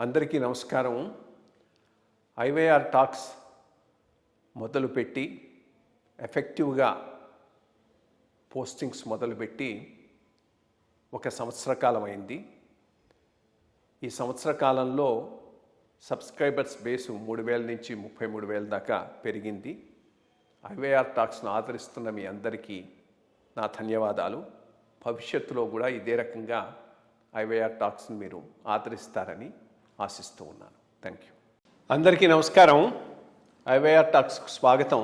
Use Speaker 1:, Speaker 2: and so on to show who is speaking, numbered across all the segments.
Speaker 1: అందరికీ నమస్కారం. IYR talks మొదలుపెట్టి ఎఫెక్టివ్గా పోస్టింగ్స్ మొదలుపెట్టి ఒక సంవత్సర కాలం అయింది. ఈ సంవత్సర కాలంలో సబ్స్క్రైబర్స్ బేసు 3,000 నుంచి 33,000 దాకా పెరిగింది. ఐవైఆర్ టాక్స్ను ఆదరిస్తున్న మీ అందరికీ నా ధన్యవాదాలు. భవిష్యత్తులో కూడా ఇదే రకంగా ఐవైఆర్ టాక్స్ని మీరు ఆదరిస్తారని ఆశిస్తూ ఉన్నాను. Thank you. అందరికీ నమస్కారం. ఐవైఆర్ టాక్స్కు స్వాగతం.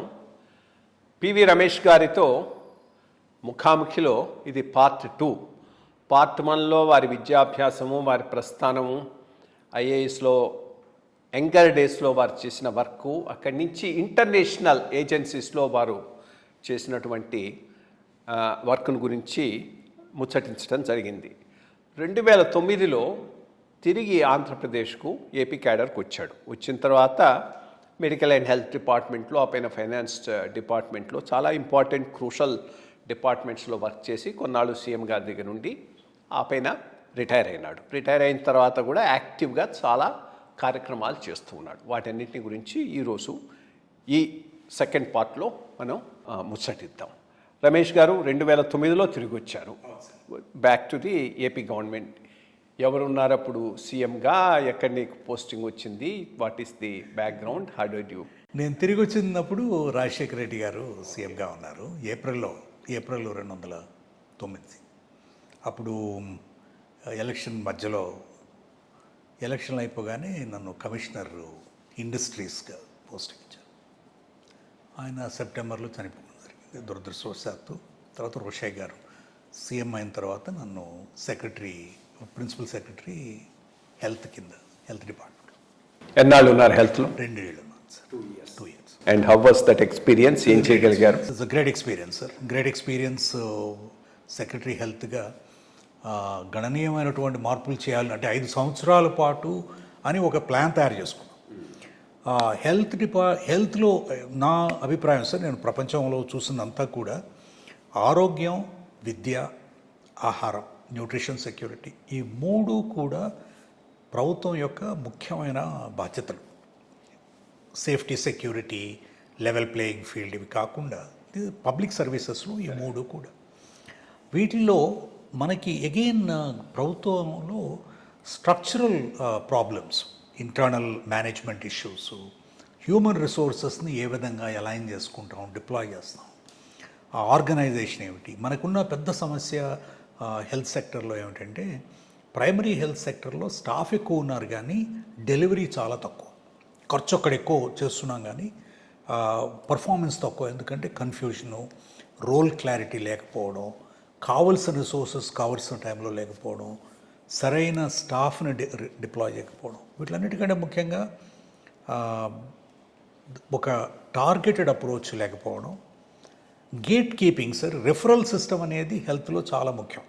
Speaker 1: పివి రమేష్ గారితో ముఖాముఖిలో ఇది పార్ట్ 2. పార్ట్ 1లో వారి విద్యాభ్యాసము, వారి ప్రస్థానము, ఐఏఎస్లో యంగర్ డేస్లో వారు చేసిన వర్కు, అక్కడి నుంచి ఇంటర్నేషనల్ ఏజెన్సీస్లో వారు చేసినటువంటి వర్క్ను గురించి ముచ్చటించడం జరిగింది. 2009లో తిరిగి ఆంధ్రప్రదేశ్కు ఏపీ క్యాడర్కి వచ్చాడు. వచ్చిన తర్వాత మెడికల్ అండ్ హెల్త్ డిపార్ట్మెంట్లో, ఆ పైన ఫైనాన్స్ డిపార్ట్మెంట్లో చాలా ఇంపార్టెంట్ క్రూషల్ డిపార్ట్మెంట్స్లో వర్క్ చేసి కొన్నాళ్ళు సీఎం గారి దగ్గర నుండి ఆ పైన రిటైర్ అయినాడు. రిటైర్ అయిన తర్వాత కూడా యాక్టివ్గా చాలా కార్యక్రమాలు చేస్తూ ఉన్నాడు. వాటన్నిటిని గురించి ఈరోజు ఈ సెకండ్ పార్ట్లో మనం ముచ్చటిద్దాం. రమేష్ గారు 2009లో తిరిగి వచ్చారు back to the AP government. ఎవరున్నారు అప్పుడు సీఎంగా? ఎక్కడ నీకు పోస్టింగ్ వచ్చింది? What is the background? How did you?
Speaker 2: నేను తిరిగి వచ్చినప్పుడు రాజశేఖర రెడ్డి గారు సీఎంగా ఉన్నారు. ఏప్రిల్ 2009. అప్పుడు ఎలక్షన్ మధ్యలో ఎలక్షన్లు అయిపోగానే నన్ను కమిషనర్ ఇండస్ట్రీస్గా పోస్టింగ్ ఇచ్చారు. ఆయన సెప్టెంబర్లో చనిపోవడం జరిగింది దురదృష్టవశాత్తు. తర్వాత రోషయ్య గారు సీఎం అయిన తర్వాత నన్ను ప్రిన్సిపల్ సెక్రటరీ హెల్త్ కింద, హెల్త్ డిపార్ట్మెంట్.
Speaker 1: ఎన్నాళ్ళు ఉన్నారు హెల్త్లో?
Speaker 2: 2 ఏళ్ళు ఉన్నాను sir. 2 years.
Speaker 1: And how was that experience? ఏం చేయగలిగారు?
Speaker 2: It's great experience sir. Great experience. Secretary హెల్త్గా గణనీయమైనటువంటి మార్పులు చేయాలి అంటే 5 సంవత్సరాల పాటు అని ఒక ప్లాన్ తయారు చేసుకున్నాం. హెల్త్లో నా అభిప్రాయం సార్, నేను ప్రపంచంలో చూసినంతా కూడా ఆరోగ్యం, విద్య, ఆహారం, న్యూట్రిషన్ సెక్యూరిటీ, ఈ 3 కూడా ప్రభుత్వం యొక్క ముఖ్యమైన బాధ్యతలు. Safety, security, level playing field, ఇవి కాకుండా పబ్లిక్ సర్వీసెస్లో ఈ 3 కూడా. వీటిల్లో మనకి అగైన్ ప్రభుత్వంలో structural problems, internal management issues, human రిసోర్సెస్ని ఏ విధంగా అలైన్ చేసుకుంటాం, డిప్లాయ్ చేస్తాం, ఆ ఆర్గనైజేషన్ ఏమిటి. మనకున్న పెద్ద సమస్య హెల్త్ సెక్టర్లో ఏమిటంటే, ప్రైమరీ హెల్త్ సెక్టర్లో స్టాఫ్ ఎక్కువ ఉన్నారు కానీ డెలివరీ చాలా తక్కువ. ఖర్చు అక్కడ ఎక్కువ చేస్తున్నాం కానీ పర్ఫార్మెన్స్ తక్కువ. ఎందుకంటే కన్ఫ్యూషను, రోల్ క్లారిటీ లేకపోవడం, కావలసిన రిసోర్సెస్ కావలసిన టైంలో లేకపోవడం, సరైన స్టాఫ్ని డిప్లాయ్ చేయకపోవడం, వీటన్నిటికంటే ముఖ్యంగా ఒక టార్గెటెడ్ అప్రోచ్ లేకపోవడం. Gate keeping sir, referral system అనేది హెల్త్లో చాలా ముఖ్యం.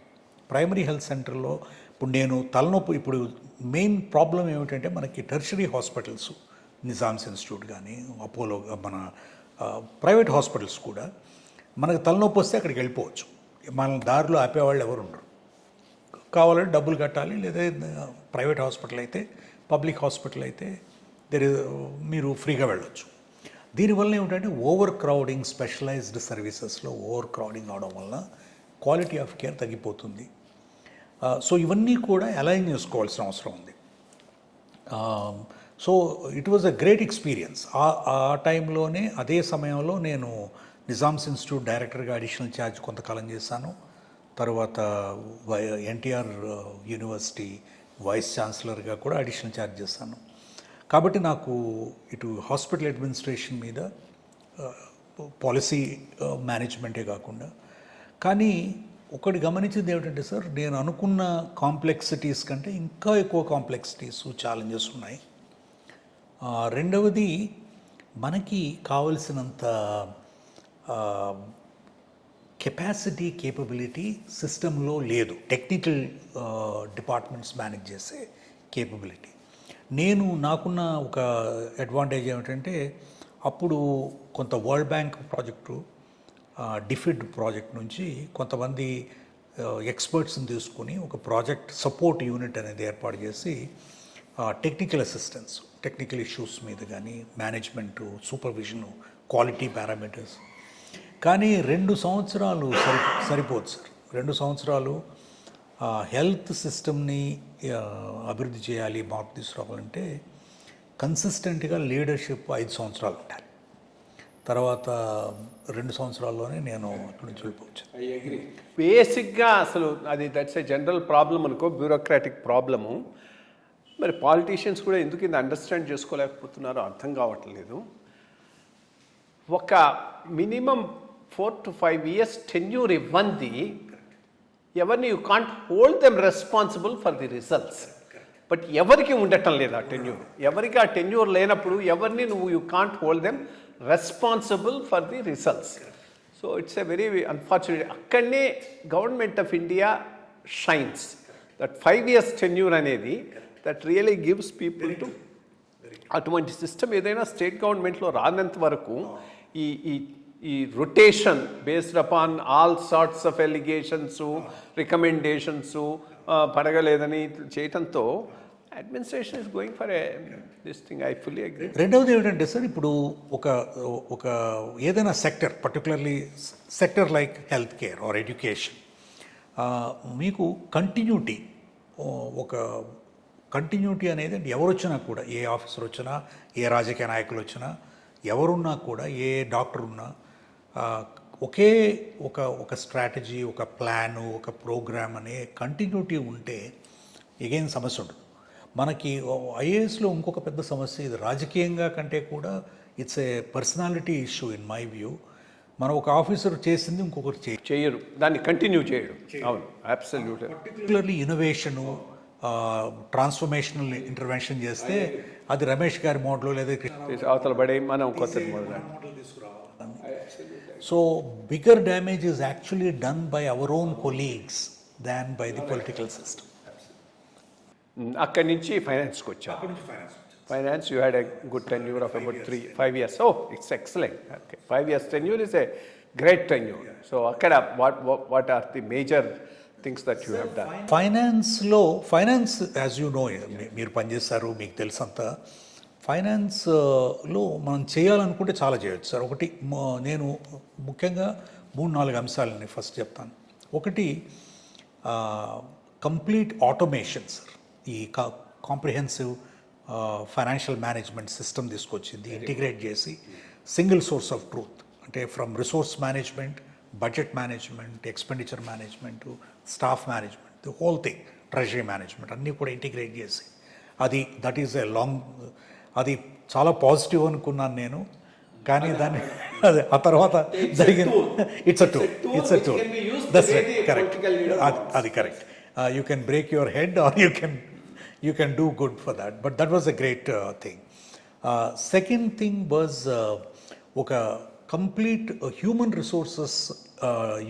Speaker 2: ప్రైమరీ హెల్త్ సెంటర్లో ఇప్పుడు నేను తలనొప్పి, ఇప్పుడు మెయిన్ ప్రాబ్లం ఏమిటంటే మనకి టెర్షరీ హాస్పిటల్స్, నిజామ్స్ ఇన్స్టిట్యూట్ కానీ, అపోలో, మన ప్రైవేట్ హాస్పిటల్స్ కూడా మనకు తలనొప్పి వస్తే అక్కడికి వెళ్ళిపోవచ్చు. మన దారిలో ఆపేవాళ్ళు ఎవరు ఉండరు. కావాలంటే డబ్బులు కట్టాలి. లేదా ప్రైవేట్ హాస్పిటల్ అయితే, పబ్లిక్ హాస్పిటల్ అయితే మీరు ఫ్రీగా వెళ్ళొచ్చు. దీనివల్ల ఏమిటంటే ఓవర్ క్రౌడింగ్, స్పెషలైజ్డ్ సర్వీసెస్లో ఓవర్ క్రౌడింగ్ అవడం వల్ల క్వాలిటీ ఆఫ్ కేర్ తగ్గిపోతుంది. సో ఇవన్నీ కూడా అలైన్ చేసుకోవాల్సిన అవసరం ఉంది. So it was a great experience. ఆ టైంలోనే, అదే సమయంలో నేను నిజామ్స్ ఇన్స్టిట్యూట్ డైరెక్టర్గా అడిషనల్ ఛార్జ్ కొంతకాలం చేశాను. తర్వాత ఎన్టీఆర్ యూనివర్సిటీ వైస్ ఛాన్సలర్గా కూడా అడిషనల్ ఛార్జ్ చేశాను. కాబట్టి నాకు ఇటు హాస్పిటల్ అడ్మినిస్ట్రేషన్ మీద, పాలసీ మేనేజ్మెంటే కాకుండా, కానీ ఒకటి గమనించింది ఏమిటంటే సార్, నేను అనుకున్న కాంప్లెక్సిటీస్ కంటే ఇంకా ఎక్కువ కాంప్లెక్సిటీస్, ఛాలెంజెస్ ఉన్నాయి. రెండవది, మనకి కావలసినంత కెపాసిటీ, కేపబిలిటీ సిస్టంలో లేదు. టెక్నికల్ డిపార్ట్మెంట్స్ మేనేజ్ చేసే కేపబిలిటీ. నాకున్న ఒక అడ్వాంటేజ్ ఏమిటంటే, అప్పుడు కొంత వరల్డ్ బ్యాంక్ ప్రాజెక్టు, డిఫిడ్ ప్రాజెక్ట్ నుంచి కొంతమంది ఎక్స్పర్ట్స్ని తీసుకుని ఒక ప్రాజెక్ట్ సపోర్ట్ యూనిట్ అనేది ఏర్పాటు చేసి టెక్నికల్ అసిస్టెన్స్, టెక్నికల్ ఇష్యూస్ మీద కానీ, మేనేజ్మెంటు, సూపర్విజను, క్వాలిటీ పారామీటర్స్. కానీ 2 సంవత్సరాలు సరిపోదు సార్. 2 సంవత్సరాలు హెల్త్ సిస్టమ్ని అభివృద్ధి చేయాలి, మార్పు తీసుకురావాలంటే కన్సిస్టెంట్గా లీడర్షిప్ 5 సంవత్సరాలు ఉండాలి. తర్వాత 2 సంవత్సరాల్లోనే నేను అక్కడి నుంచి వెళ్ళిపోవచ్చు.
Speaker 1: బేసిక్గా అసలు అది దట్స్ ఏ జనరల్ ప్రాబ్లం అనుకో, బ్యూరోక్రాటిక్ ప్రాబ్లము. మరి పాలిటీషియన్స్ కూడా ఎందుకు ఇది అండర్స్టాండ్ చేసుకోలేకపోతున్నారో అర్థం కావట్లేదు. ఒక మినిమం 4 to 5 years టెన్యూర్ ఇవ్వండి, ఎవరిని you can't hold them responsible for the results. But ఎవరికి ఉండటం లేదు ఆ టెన్యూర్. ఎవరికి ఆ టెన్యూర్ లేనప్పుడు ఎవరిని నువ్వు you can't hold them responsible for the results. So it's a very unfortunate. అక్కడనే government of India shines. That 5 years tenure అనేది that really gives people to అటువంటి సిస్టమ్ ఏదైనా స్టేట్ గవర్నమెంట్లో రానంత వరకు ఈ ఈ ఈ rotation based upon all sorts of allegations, recommendations పడగలేదని చేయటంతో administration is going for this thing. I fully agree.
Speaker 2: రెండవది ఏమిటంటే సార్, ఇప్పుడు ఒక ఏదైనా sector, particularly sector like health care or education, మీకు కంటిన్యూటీ అనేది ఎవరు వచ్చినా కూడా, ఏ ఆఫీసర్ వచ్చినా, ఏ రాజకీయ నాయకులు వచ్చినా, ఎవరున్నా కూడా, ఏ డాక్టర్ ఉన్నా, ఒకే ఒక స్ట్రాటజీ, ఒక ప్లాను, ఒక ప్రోగ్రామ్ అనే కంటిన్యూటీ ఉంటే ఎగైన్ సమస్య ఉండదు. మనకి ఐఏఎస్లో ఇంకొక పెద్ద సమస్య, ఇది రాజకీయంగా కంటే కూడా it's a personality issue in my view. మనం ఒక ఆఫీసర్ చేసింది ఇంకొకరు
Speaker 1: చేయరు, దాన్ని కంటిన్యూ చేయడం. అవును, absolutely.
Speaker 2: Particularly innovation, transformational intervention చేస్తే అది రమేష్ గారి మోడల్ లేదా
Speaker 1: అవతల పడే మనం కొత్త model.
Speaker 2: So bigger damage is actually done by our own colleagues than by the political system.
Speaker 1: అక్కడి నుంచి ఫైనాన్స్కి వచ్చారు. Finance you had a good tenure of about 5 years. Oh it's excellent. Okay, 5 years tenure is a great tenure. So అక్కడ what are the major things that you have done?
Speaker 2: Finance as you know, మీరు పనిచేస్తారు, మీకు తెలుసంతా. ఫైనాన్స్లో మనం చేయాలనుకుంటే చాలా చేయొచ్చు sir. ఒకటి నేను ముఖ్యంగా 3-4 అంశాలని ఫస్ట్ చెప్తాను. ఒకటి కంప్లీట్ ఆటోమేషన్ సార్. ఈ కాంప్రిహెన్సివ్ ఫైనాన్షియల్ మేనేజ్మెంట్ సిస్టమ్ తీసుకొచ్చింది, ఇంటిగ్రేట్ చేసి సింగిల్ సోర్స్ ఆఫ్ ట్రూత్, అంటే from resource management, budget management, expenditure management, staff management, the whole thing, treasury management అన్నీ కూడా ఇంటిగ్రేట్ చేసి, దట్ ఈజ్ ఎ అది చాలా పాజిటివ్ అనుకున్నాను నేను. కానీ దాన్ని అదే ఆ తర్వాత జరిగిన it's a tool that's correct, అది correct. You can break your head or you can do good for that, but that was a great thing. Second thing was ఒక కంప్లీట్ హ్యూమన్ రిసోర్సెస్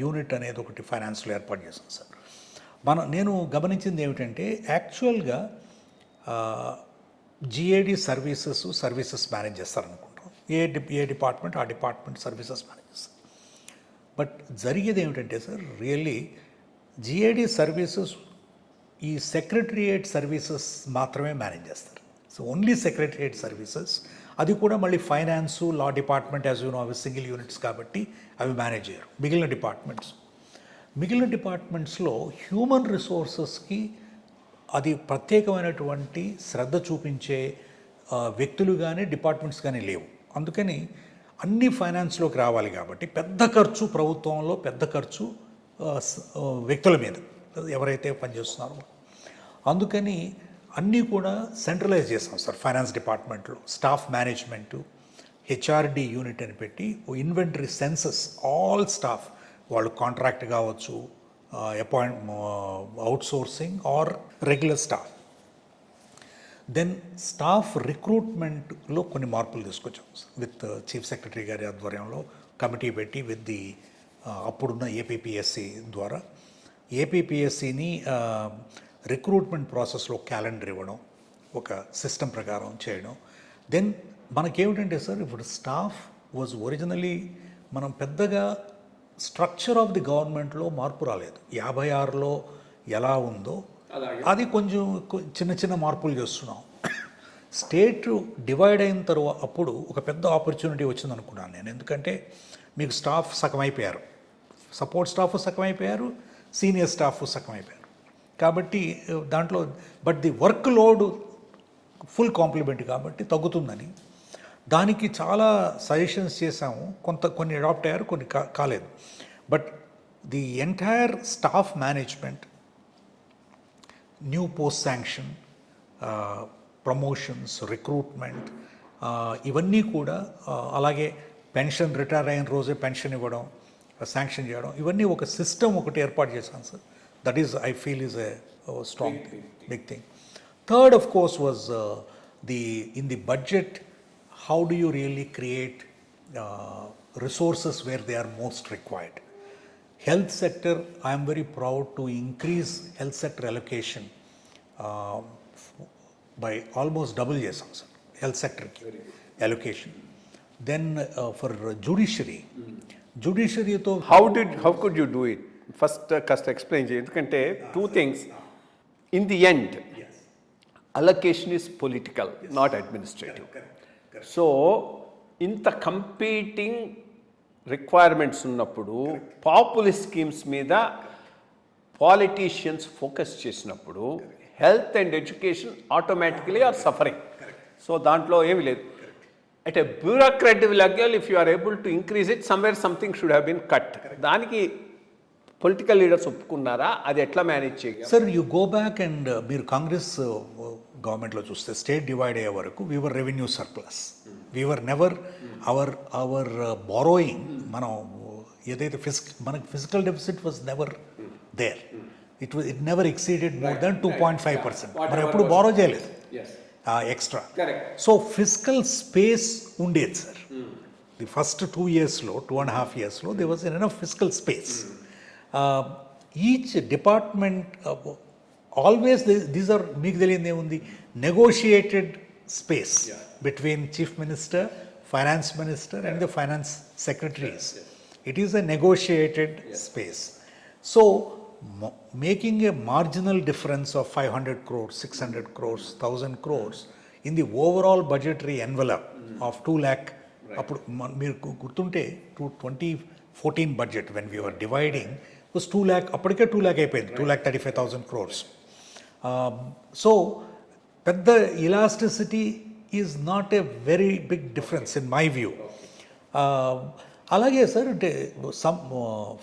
Speaker 2: యూనిట్ అనేది ఒకటి ఫైనాన్స్లో ఏర్పాటు చేశాను sir. నేను గమనించింది ఏమిటంటే, యాక్చువల్గా జిఏడి సర్వీసెస్ మేనేజ్ చేస్తారనుకుంటాం. ఏ డిపార్ట్మెంట్ ఆ డిపార్ట్మెంట్ సర్వీసెస్ మేనేజ్ చేస్తారు. బట్ జరిగేది ఏమిటంటే సార్, రియల్లీ జిఏడి సర్వీసెస్ ఈ సెక్రటరియేట్ సర్వీసెస్ మాత్రమే మేనేజ్ చేస్తారు. సో ఓన్లీ సెక్రటరియేట్ సర్వీసెస్, అది కూడా మళ్ళీ finance, law department as you no అవి సింగిల్ యూనిట్స్ కాబట్టి అవి మేనేజ్ చేయరు. మిగిలిన డిపార్ట్మెంట్స్లో హ్యూమన్ రిసోర్సెస్కి అది ప్రత్యేకమైనటువంటి శ్రద్ధ చూపించే వ్యక్తులు కానీ డిపార్ట్మెంట్స్ కానీ లేవు. అందుకని అన్ని ఫైనాన్స్లోకి రావాలి కాబట్టి పెద్ద ఖర్చు, ప్రభుత్వంలో పెద్ద ఖర్చు వ్యక్తుల మీద ఎవరైతే పనిచేస్తున్నారో. అందుకని అన్నీ కూడా సెంట్రలైజ్ చేస్తాం సార్ ఫైనాన్స్ డిపార్ట్మెంట్లో. స్టాఫ్ మేనేజ్మెంటు, హెచ్ఆర్డి యూనిట్ అని పెట్టి ఇన్వెంటరీ సెన్సస్ ఆల్ స్టాఫ్, వాళ్ళు కాంట్రాక్ట్ కావచ్చు, outsourcing or regular staff. Then staff రిక్రూట్మెంట్లో కొన్ని మార్పులు తీసుకొచ్చాం విత్ చీఫ్ సెక్రటరీ గారి ఆధ్వర్యంలో కమిటీ పెట్టి విత్ ది అప్పుడున్న ఏపీపీఎస్సి ద్వారా ఏపీపీఎస్సిని రిక్రూట్మెంట్ ప్రాసెస్లో క్యాలెండర్ ఇవ్వడం, ఒక సిస్టమ్ ప్రకారం చేయడం. దెన్ మనకేమిటంటే సార్, ఇప్పుడు స్టాఫ్ వాజ్ ఒరిజినలీ మనం పెద్దగా స్ట్రక్చర్ ఆఫ్ ది గవర్నమెంట్లో మార్పు రాలేదు. 56లో ఎలా ఉందో అది కొంచెం చిన్న చిన్న మార్పులు చేస్తున్నాం. స్టేట్ డివైడ్ అయిన తర్వాత అప్పుడు ఒక పెద్ద ఆపర్చునిటీ వచ్చింది అనుకున్నాను నేను. ఎందుకంటే మీకు స్టాఫ్ సగం అయిపోయారు, సపోర్ట్ స్టాఫ్ సగం అయిపోయారు, సీనియర్ స్టాఫ్ సగం అయిపోయారు. కాబట్టి దాంట్లో but the work load full complement కాబట్టి తగ్గుతుందని దానికి చాలా సజెషన్స్ చేశాము. కొన్ని అడాప్ట్ అయ్యారు, కొన్ని కాలేదు. But the entire staff management, new post sanction, promotions, recruitment, ఇవన్నీ కూడా అలాగే పెన్షన్, రిటైర్ అయిన రోజే పెన్షన్ ఇవ్వడం, శాంక్షన్ చేయడం, ఇవన్నీ ఒక సిస్టమ్ ఒకటి ఏర్పాటు చేశాను sir. That is I feel is a strong big thing. Third of course was in the budget, how do you really create resources where they are most required? Health sector, I am very proud to increase health sector allocation by almost double చేసాం sir health sector allocation. Then for judiciaryతో
Speaker 1: how could you do it? First కాస్త explain చేయి. ఎందుకంటే two things in the end, allocation is political, not administrative. So ఇంత competing requirements ఉన్నప్పుడు populist schemes మీద politicians focus చేసినప్పుడు health and education automatically are suffering. So దాంట్లో ఏమీ లేదు. At a bureaucratic level, if you are able to increase it, somewhere something should have been cut. దానికి political leaders ఒప్పుకున్నారా? అది ఎట్లా మేనేజ్ చేయాలి?
Speaker 2: Sir, you go back and మీరు కాంగ్రెస్ గవర్నమెంట్లో చూస్తే స్టేట్ డివైడ్ అయ్యే వరకు we were revenue surplus, we were never our borrowing, మనం ఏదైతే మనకి physical deficit was never there. It never exceeded more than 2.5%. మనం ఎప్పుడు బారో చేయలేదు ఎక్స్ట్రా. సో ఫిజికల్ స్పేస్ ఉండేది సార్. ది ఫస్ట్ 2 yearsలో, 2.5 yearsలో they was enough physical space. Each department always these are, మీకు తెలియదు ఏముంది, negotiated space between chief minister, finance minister and the finance secretaries. It is a negotiated space. So making a marginal difference of 500 crores, 600 crores, 1000 crores in the overall budgetary envelope of 2 lakh. అప్పుడు మీరు గుర్తుంటే 2014 budget when we were dividing was 2 lakh, అప్పటికే 2 lakh అయిపోయింది, 2,35,000 crores. So పెద్ద elasticity is not a very big difference in my view. అలాగే sir, అంటే some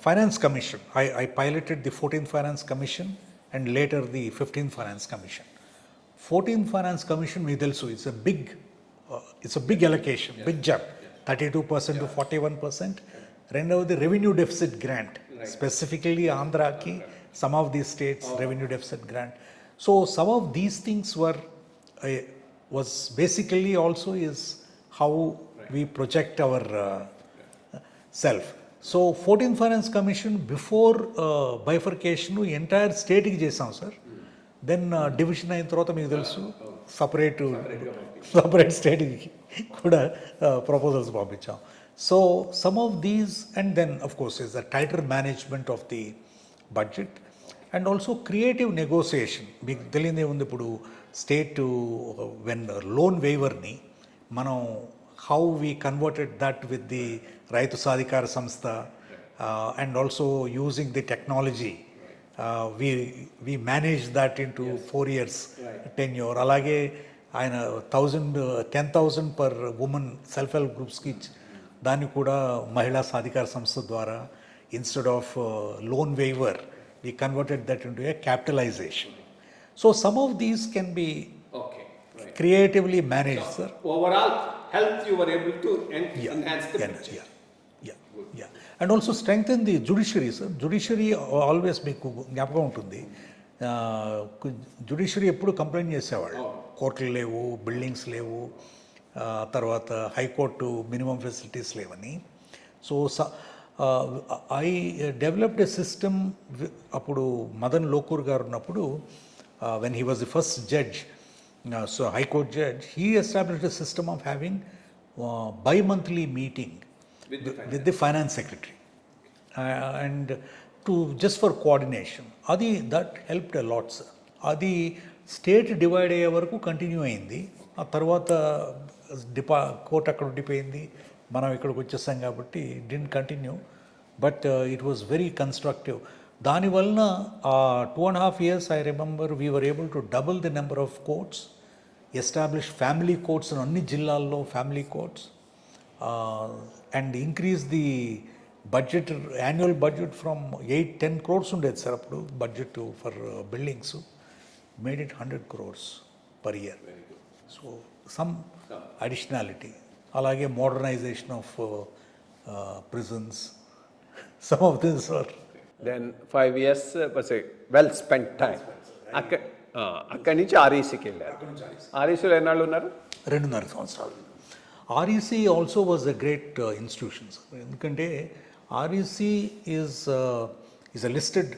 Speaker 2: finance commission, I piloted the 14th finance commission and later the 15th finance commission. 14th finance commission మీకు తెలుసు, it's a big allocation, big jump, 32% to 41%. రెండవది revenue deficit grant, specifically ఆంధ్రాకి, some of the states revenue deficit grant. So some of these things was basically also is how we project our self. So 14th Finance Commission before bifurcation entire state ki chesam sir. Then division అయిన తర్వాత మీకు తెలుసు separate state కూడా proposals పంపించాం. So some of these, and then of course is the tighter management of the budget and also creative negotiation. మీకు తెలియదే ఉంది, ఇప్పుడు స్టేట్ వెన్ లోన్ వేవర్ని మనం how we converted that with the Rythu Sadhikara Samstha and also using the technology, we managed that into 4 years tenure. అలాగే ఆయన 10,000 per woman self help గ్రూప్స్కి దాన్ని కూడా మహిళా సాధికార సంస్థ ద్వారా instead of loan waiver we converted that into a capitalization. So some of these can be creatively managed, sir.
Speaker 1: Overall health you were able to enhance the budget.
Speaker 2: Yeah. And also strengthen the judiciary, sir. Judiciary always మీకు జ్ఞాపకం ఉంటుంది, judiciary ఎప్పుడు complaint చేసేవాళ్ళు, కోర్టులు లేవు, buildings లేవు, తర్వాత high court minimum facilities లేవని. So I developed a system. అప్పుడు మదన్ లోకూర్ గారు ఉన్నప్పుడు, when he was the first judge, so high court judge, he established a system of having bi-monthly meeting with the finance secretary and to just for coordination. Adi that helped a lot, sir. Adi state divide అయ్యే వరకు continue అయింది. ఆ తర్వాత court అక్కడ ఉండిపోయింది, మనం ఇక్కడికి వచ్చేసాం కాబట్టి didn't continue. But it was very constructive. దానివలన 2.5 years I remember we were able to double the number of courts, establish family courts అన్ని జిల్లాల్లో, family courts, and increase the budget, annual budget from 8-10 crores ఉండేది sir అప్పుడు budget for buildings, made it 100 crores per year. So some additionality. అలాగే modernisation of prisons, some of this are.
Speaker 1: Then 5 years was a well spent time. అక్కడి నుంచి ఆర్ఈసీకి వెళ్ళారు. ఆర్ఈసీలో ఎన్నాళ్ళు ఉన్నారు?
Speaker 2: 2.5 సంవత్సరాలు. REC also was a great institution sir. ఎందుకంటే REC is a listed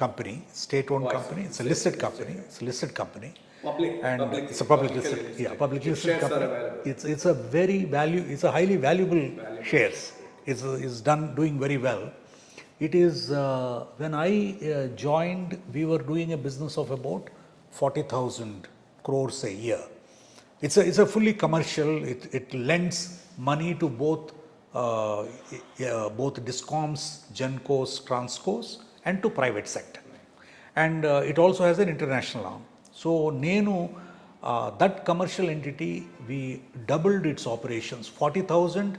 Speaker 2: company, state own company. It's a listed company, it's listed company. And it's a public listed, public listed company. It's a very it's a highly valuable shares. It's doing very well. It is when I joined, we were doing a business of about 40,000 crores a year. It's a fully commercial. It lends money to both Discoms, Gencos, Transcos, and to private sector. And it also has an international arm. So నేను that commercial entity, we doubled its operations. 40,000,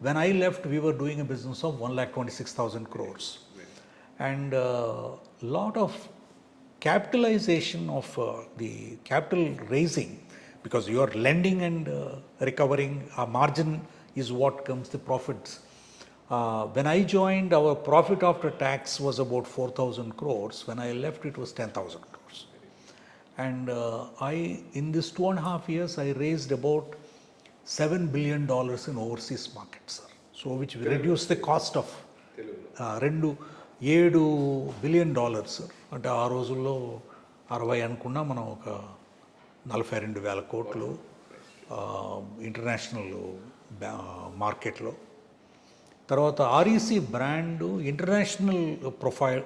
Speaker 2: when I left we were doing a business of 1,26,000 crores. And lot of capitalization of the capital raising, because you are lending and recovering, margin is what comes the profits. When I joined, our profit after tax was about 4,000 crores. When I left, it was 10,000 crores. And in this 2.5 years, I raised about $7 billion in overseas markets, sir. So which reduced the cost of $7 billion, sir. అంటే ఆ రోజుల్లో 60 అనుకున్నా మనం ఒక 42,000 కోట్లు international మార్కెట్లో. తర్వాత REC brand international profile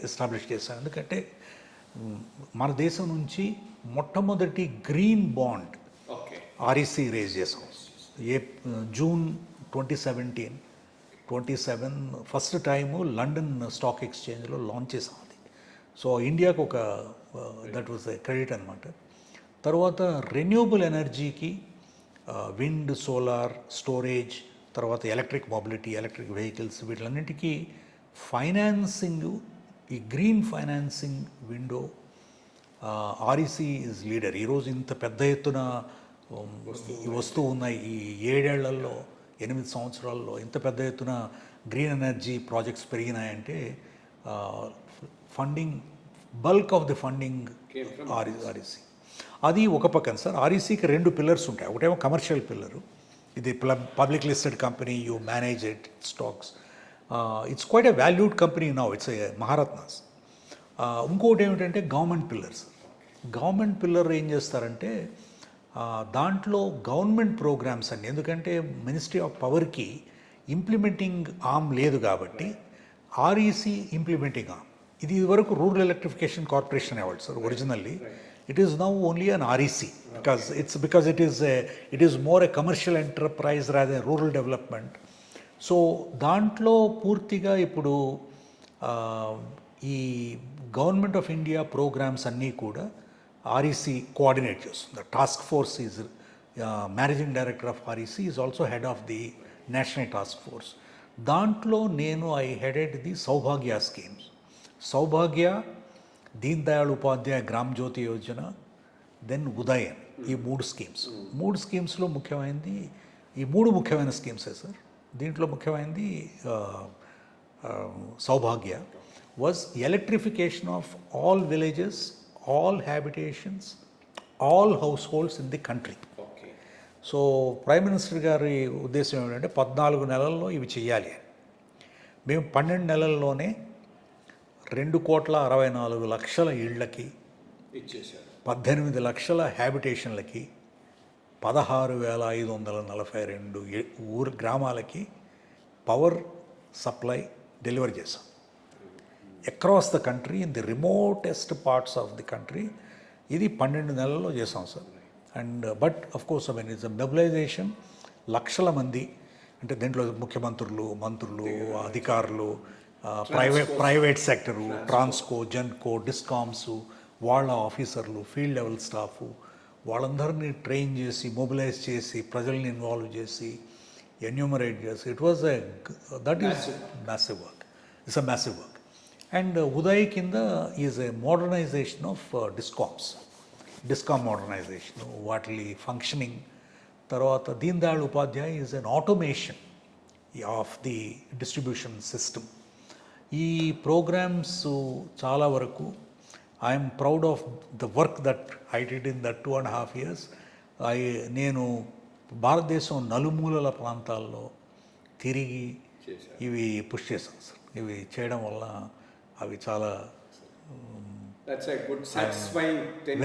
Speaker 2: establish చేశాను. ఎందుకంటే మన దేశం నుంచి మొట్టమొదటి గ్రీన్ బాండ్ ఆర్ఈసీ రేజ్ చేసాం. June 2017 first time London stock ఎక్స్చేంజ్లో లాంచ్ చేసాం అది. సో ఇండియాకు ఒక దట్ వాజ్ ఎ క్రెడిట్ అనమాట. తర్వాత రెన్యూబుల్ ఎనర్జీకి విండ్, సోలార్, స్టోరేజ్, తర్వాత ఎలక్ట్రిక్ మొబిలిటీ, ఎలక్ట్రిక్ వెహికల్స్, వీటిలన్నింటికీ ఫైనాన్సింగ్, ఈ green financing window REC is leader. ఈరోజు ఇంత పెద్ద ఎత్తున వస్తూ ఉన్నాయి. ఈ 7 ఏళ్లలో 8 సంవత్సరాల్లో ఇంత పెద్ద ఎత్తున గ్రీన్ ఎనర్జీ ప్రాజెక్ట్స్ పెరిగినాయంటే funding, bulk of the funding REC. అది ఒక పక్కన సార్. ఆర్ఈసీకి 2 పిల్లర్స్ ఉంటాయి. ఒకటేమో కమర్షియల్ పిల్లరు, ఇది public listed company, you manage it stocks. It's quite a valued company now, it's a Maharatnas. ఇంకోటి ఏమిటంటే గవర్నమెంట్ పిల్లర్స్. గవర్నమెంట్ పిల్లర్ ఏం చేస్తారంటే దాంట్లో గవర్నమెంట్ ప్రోగ్రామ్స్ అన్ని, ఎందుకంటే మినిస్ట్రీ ఆఫ్ పవర్కి ఇంప్లిమెంటింగ్ ఆర్మ్ లేదు కాబట్టి ఆర్ఈసీ ఇంప్లిమెంటింగ్ ఆర్మ్. ఇది వరకు rural electrification corporation award sir originally. It is now only an REC because it is more a commercial enterprise rather than rural development. So దాంట్లో పూర్తిగా ఇప్పుడు ఈ government of India programmes అన్నీ కూడా REC coordinate చేస్తుంది. Task force is managing director of REC, is also head of the national task force. దాంట్లో నేను I headed the Saubhagya schemes. Saubhagya, Deen Dayal Upadhyaya Gram Jyoti Yojana, then Udayan, ఈ 3 స్కీమ్స్. 3 స్కీమ్స్లో ముఖ్యమైనది, ఈ 3 ముఖ్యమైన స్కీమ్సే సార్. దీంట్లో ముఖ్యమైనది Saubhagya was electrification of all villages, all habitations, all households in the country. So prime minister గారి ఉద్దేశం ఏమిటంటే 14 నెలల్లో ఇవి చెయ్యాలి అని. మేము 12 నెలల్లోనే 2,64,00,000 ఇళ్లకి ఇచ్చేసారు, 18 లక్షల హ్యాబిటేషన్లకి, 16,542 గ్రామాలకి పవర్ సప్లై డెలివరీ చేశాం across the country, in the remotest parts of the country. ఇది 12 నెలల్లో చేసాం sir. And but of course I mean it's mobilisation లక్షల మంది అంటే దీంట్లో ముఖ్యమంత్రులు, మంత్రులు, అధికారులు, private sector, Transco, Genco, discoms, వాళ్ళ ఆఫీసర్లు, ఫీల్డ్ లెవెల్ స్టాఫ్ వాళ్ళందరినీ ట్రైన్ చేసి, మొబిలైజ్ చేసి, ప్రజల్ని ఇన్వాల్వ్ చేసి, ఎన్యూమరేట్ చేసి, it was that is massive work. It's a massive work. And Uday కింద is a modernisation of discom modernisation, వాటి ఫంక్షనింగ్. తర్వాత Deen Dayal Upadhyay is an automation of the distribution system. ఈ ప్రోగ్రామ్స్ చాలా వరకు I'm proud of the work that I did in that 2.5 years. నేను భారతదేశం నలుమూలల ప్రాంతాల్లో తిరిగి ఇవి పుష్ చేశాను సార్. ఇవి చేయడం వల్ల అవి చాలా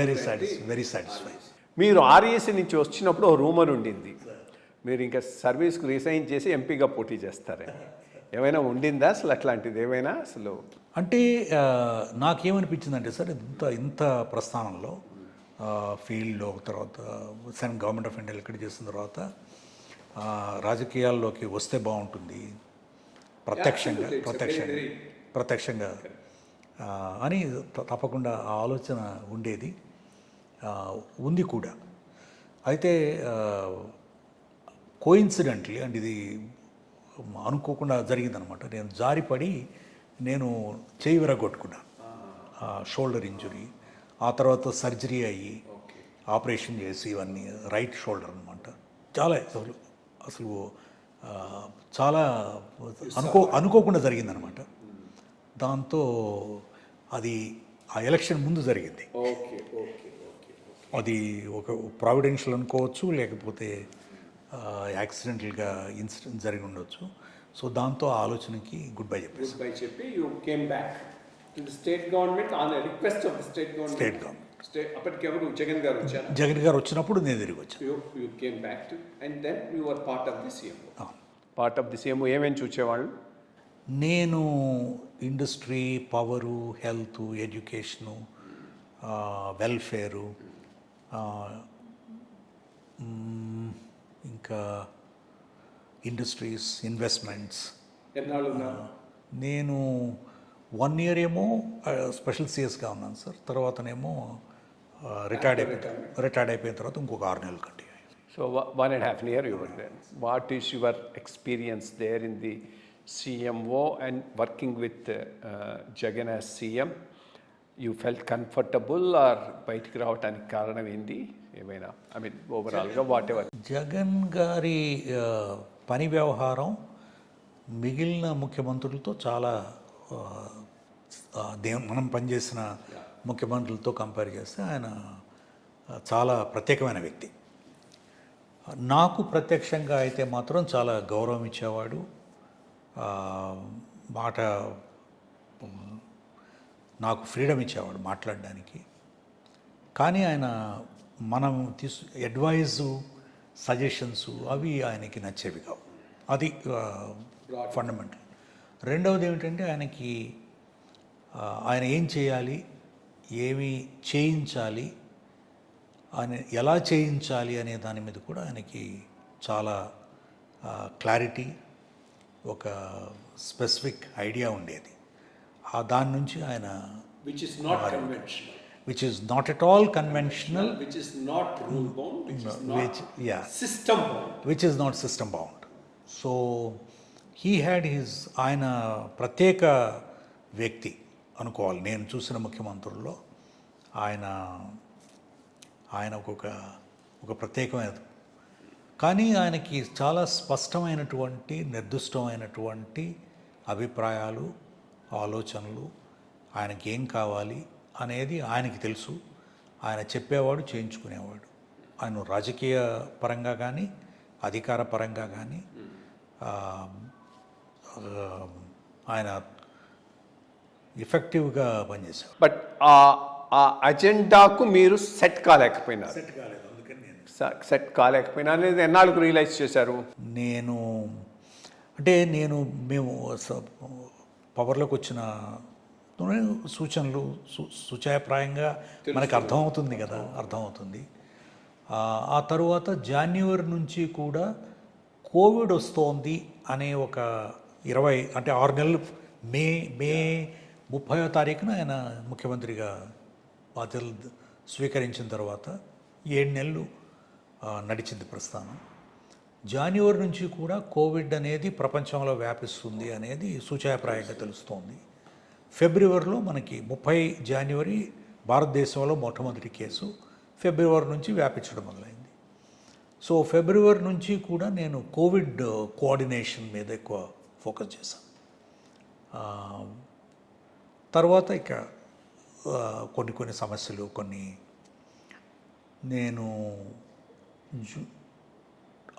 Speaker 2: వెరీ సాటిస్ఫైయింగ్.
Speaker 1: మీరు ఆర్ఈసీ నుంచి వచ్చినప్పుడు ఓ రూమర్ ఉండింది, మీరు ఇంకా సర్వీస్కి రిజైన్ చేసి ఎంపీగా పోటీ చేస్తారని. ఏమైనా ఉండిందా అసలు అట్లాంటిది ఏమైనా అసలు?
Speaker 2: అంటే నాకేమనిపించిందంటే సార్, ఇంత ప్రస్థానంలో ఫీల్డ్లో తర్వాత గవర్నమెంట్ ఆఫ్ ఇండియా ఇక్కడ చేసిన తర్వాత రాజకీయాల్లోకి వస్తే బాగుంటుంది ప్రత్యక్షంగా అని తప్పకుండా ఆ ఆలోచన ఉండేది, ఉంది కూడా. అయితే కోయిన్సిడెంట్లీ అండ్ ఇది అనుకోకుండా జరిగిందనమాట. నేను జారిపడి చేయి విరగొట్టుకున్నాను, షోల్డర్ ఇంజురీ. ఆ తర్వాత సర్జరీ అయ్యి ఆపరేషన్ చేసి ఇవన్నీ రైట్ షోల్డర్ అనమాట. చాలా అసలు చాలా అనుకోకుండా జరిగిందనమాట. దాంతో అది ఆ ఎలక్షన్ ముందు జరిగింది. అది ఒక ప్రావిడెన్షియల్ అనుకోవచ్చు, లేకపోతే యాక్సిడెంటల్గా ఇన్సిడెంట్ జరిగి ఉండొచ్చు. సో దాంతో ఆ ఆలోచనకి గుడ్ బై
Speaker 1: చెప్పి you came back to the state government on request of the state government. అప్పటికి ఎవరు జగన్ గారు వచ్చినప్పుడు నేను తిరిగి వచ్చాను. You came back to and then you were part of the CM. ఏమేమి చూసేవాళ్ళు?
Speaker 2: నేను industry, power, health, education, welfare, ఇంకా ఇండస్ట్రీస్, ఇన్వెస్ట్మెంట్స్. నేను 1 year ఏమో స్పెషల్ సిఎస్గా ఉన్నాను సార్. తర్వాతనేమో రిటైర్డ్ అయిపోయిన తర్వాత ఇంకొక 6 నెలలు continue.
Speaker 1: So 1.5 years you were there. What is your experience there in the CMO and working with Jagan as CM? You felt comfortable or బయటికి రావడానికి కారణం ఏంటి ఏమైనా? ఐ మీన్ ఓవరాల్గా వాట్ ఎవర్.
Speaker 2: జగన్ గారి పని వ్యవహారం మిగిలిన ముఖ్యమంత్రులతో చాలా మనం పనిచేసిన ముఖ్యమంత్రులతో కంపేర్ చేస్తే ఆయన చాలా ప్రత్యేకమైన వ్యక్తి. నాకు ప్రత్యక్షంగా అయితే మాత్రం చాలా గౌరవం ఇచ్చేవాడు. నాకు ఫ్రీడమ్ ఇచ్చేవాడు మాట్లాడడానికి. కానీ ఆయన మనం అడ్వైజు, సజెషన్స్ అవి ఆయనకి నచ్చేవి కావు. అది ఫండమెంటల్. రెండవది ఏమిటంటే ఆయన ఏం చేయాలి, ఏమి చేయించాలి, ఎలా చేయించాలి అనే దాని మీద కూడా ఆయనకి చాలా క్లారిటీ, ఒక స్పెసిఫిక్ ఐడియా ఉండేది. దాని నుంచి ఆయన
Speaker 1: which is not conventional,
Speaker 2: which is not at all conventional,
Speaker 1: which is not rule bound, which is not system bound,
Speaker 2: which is not system bound. So he had ఆయన ప్రత్యేక వ్యక్తి అనుకోవాలి. నేను చూసిన ముఖ్యమంత్రుల్లో ఆయన ఒక ప్రత్యేకమైన, కానీ ఆయనకి చాలా స్పష్టమైనటువంటి, నిర్దిష్టమైనటువంటి అభిప్రాయాలు, ఆలోచనలు, ఆయనకి ఏం కావాలి అనేది ఆయనకి తెలుసు. ఆయన చెప్పేవాడు, చేయించుకునేవాడు. ఆయన రాజకీయ పరంగా కానీ, అధికార పరంగా కానీ ఆయన ఎఫెక్టివ్గా పనిచేశారు.
Speaker 1: బట్ ఆ అజెండాకు మీరు సెట్ కాలేకపోయినారు. సెట్ కాలేకపోయినా అనేది ఎన్నాళ్ళకు రియలైజ్ చేశారు?
Speaker 2: మేము పవర్లోకి వచ్చిన సూచనలు సూచాయప్రాయంగా మనకు అర్థమవుతుంది. ఆ తరువాత జనవరి నుంచి కూడా కోవిడ్ వస్తోంది అనే ఒక 20 అంటే 6 నెలలు మే 30వ తారీఖున ఆయన ముఖ్యమంత్రిగా బాధ్యతలు స్వీకరించిన తర్వాత 7 నెలలు నడిచింది ప్రస్థానం. జనవరి నుంచి కూడా కోవిడ్ అనేది ప్రపంచంలో వ్యాపిస్తుంది అనేది సూచాయప్రాయంగా తెలుస్తోంది. ఫిబ్రవరిలో మనకి 30 జనవరి భారతదేశంలో మొట్టమొదటి కేసు ఫిబ్రవరి నుంచి వ్యాపించడం మొదలైంది. సో ఫిబ్రవరి నుంచి కూడా నేను కోవిడ్ కోఆర్డినేషన్ మీద ఎక్కువ ఫోకస్ చేశాను. తర్వాత ఇక కొన్ని సమస్యలు నేను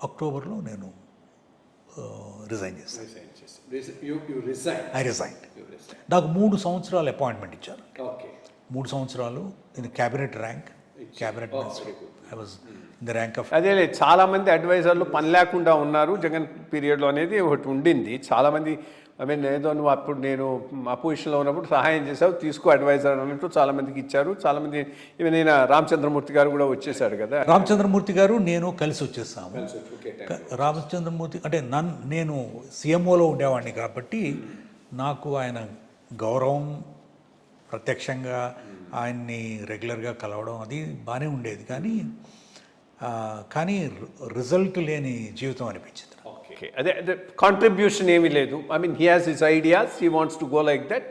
Speaker 2: అక్టోబర్లో నేను రిజైన్ చేశాను. I resign. నాకు 3 సంవత్సరాలు అపాయింట్మెంట్ ఇచ్చారు. 3 సంవత్సరాలు in cabinet rank, cabinet minister. I was in the rank of.
Speaker 1: అదే చాలా మంది అడ్వైజర్లు పని లేకుండా ఉన్నారు జగన్ పీరియడ్లో అనేది ఒకటి ఉండింది. చాలామంది ఏదో నువ్వు అప్పుడు నేను అపోజిషన్లో ఉన్నప్పుడు సహాయం చేసావు, తీసుకో అడ్వైజర్ అన్నట్టు చాలామందికి ఇచ్చారు. చాలామంది ఈవెన్ నేను రామచంద్రమూర్తి గారు కూడా వచ్చేసాడు కదా.
Speaker 2: రామచంద్రమూర్తి గారు నేను కలిసి వచ్చేసాము. రామచంద్రమూర్తి అంటే నేను సీఎంఓలో ఉండేవాడిని కాబట్టి నాకు ఆయన గౌరవం, ప్రత్యక్షంగా ఆయన్ని రెగ్యులర్గా కలవడం అది బాగానే ఉండేది. కానీ రిజల్ట్ లేని జీవితం అనిపించింది.
Speaker 1: అదే కాంట్రిబ్యూషన్ ఏమీ లేదు. I mean he has his ideas, he wants to go like that.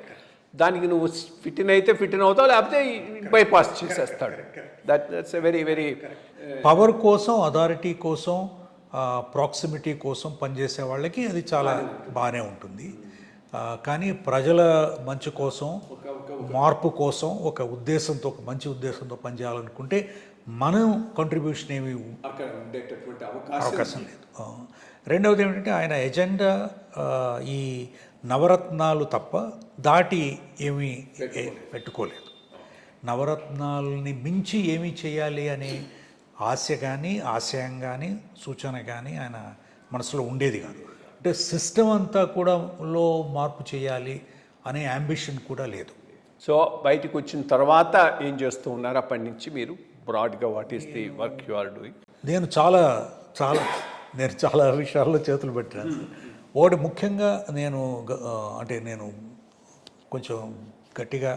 Speaker 1: దానికి నువ్వు ఫిట్ అయితే ఫిట్ అవుతావు, లేకపోతే బైపాస్ చేసేస్తాడు. That's a very very
Speaker 2: power కోసం, అథారిటీ కోసం, ప్రాక్సిమిటీ కోసం పనిచేసే వాళ్ళకి అది చాలా బాగానే ఉంటుంది. కానీ ప్రజల మంచి కోసం, మార్పు కోసం, ఒక మంచి ఉద్దేశంతో పనిచేయాలనుకుంటే మనం కంట్రిబ్యూషన్ ఏమి అవకాశం లేదు. రెండవది ఏమిటంటే ఆయన ఎజెండా ఈ నవరత్నాలు తప్ప దాటి ఏమీ పెట్టుకోలేదు. నవరత్నాలని మించి ఏమీ చేయాలి అనే ఆశ కానీ, ఆశయం కానీ, సూచన కానీ ఆయన మనసులో ఉండేది కాదు. అంటే సిస్టమ్ అంతా కూడా లో మార్పు చేయాలి అనే అంబిషన్ కూడా లేదు.
Speaker 1: సో బయటకు వచ్చిన తర్వాత ఏం చేస్తూ ఉన్నారు అప్పటి నుంచి మీరు? బ్రాడ్గా what is the work you are doing?
Speaker 2: నేను చాలా విషయాల్లో చేతులు పెట్టాను. ఒకటి ముఖ్యంగా నేను కొంచెం గట్టిగా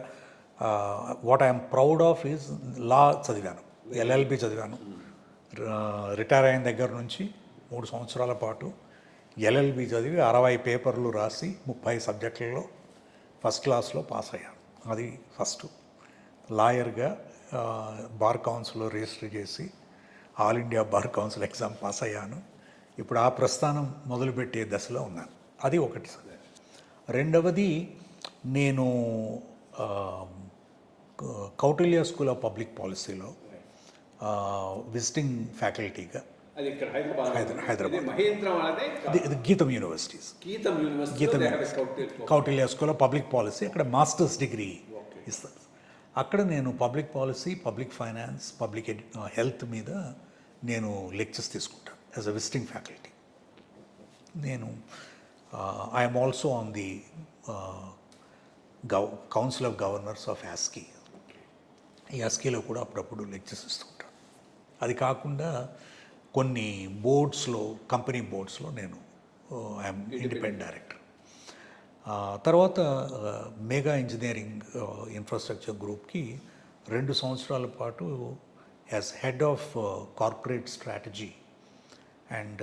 Speaker 2: what I'm proud of is law చదివాను, ఎల్ఎల్బి చదివాను. రిటైర్ అయిన దగ్గర నుంచి 3 సంవత్సరాల పాటు ఎల్ఎల్బి చదివి 60 పేపర్లు రాసి 30 సబ్జెక్టులలో ఫస్ట్ క్లాస్లో పాస్ అయ్యాను. అది ఫస్ట్. లాయర్గా బార్ కౌన్సిల్లో రిజిస్టర్ చేసి all India bar council exam pass అయ్యాను. ఇప్పుడు ఆ ప్రస్థానం మొదలుపెట్టే దశలో ఉన్నాను. అది ఒకటి. రెండవది, నేను కౌటిల్య స్కూల్ ఆఫ్ పబ్లిక్ పాలసీలో విజిటింగ్ ఫ్యాకల్టీగా హైదరాబాద్ గీతం universities, Kautilya school of public policy, అక్కడ మాస్టర్స్ డిగ్రీ ఇస్తారు. అక్కడ నేను public policy, public finance, public health మీద నేను లెక్చర్స్ తీసుకుంటాను యాజ్ అ విజిటింగ్ ఫ్యాకల్టీ. నేను I'm also on the council of governors of ASCII. ఈ యాస్కీలో కూడా అప్పుడప్పుడు లెక్చర్స్ ఇస్తుంటాను. అది కాకుండా కొన్ని బోర్డ్స్లో, కంపెనీ బోర్డ్స్లో నేను ఐఎమ్ ఇండిపెండెంట్ డైరెక్టర్. తర్వాత మెగా ఇంజనీరింగ్ ఇన్ఫ్రాస్ట్రక్చర్ గ్రూప్కి 2 సంవత్సరాల పాటు as head of corporate strategy and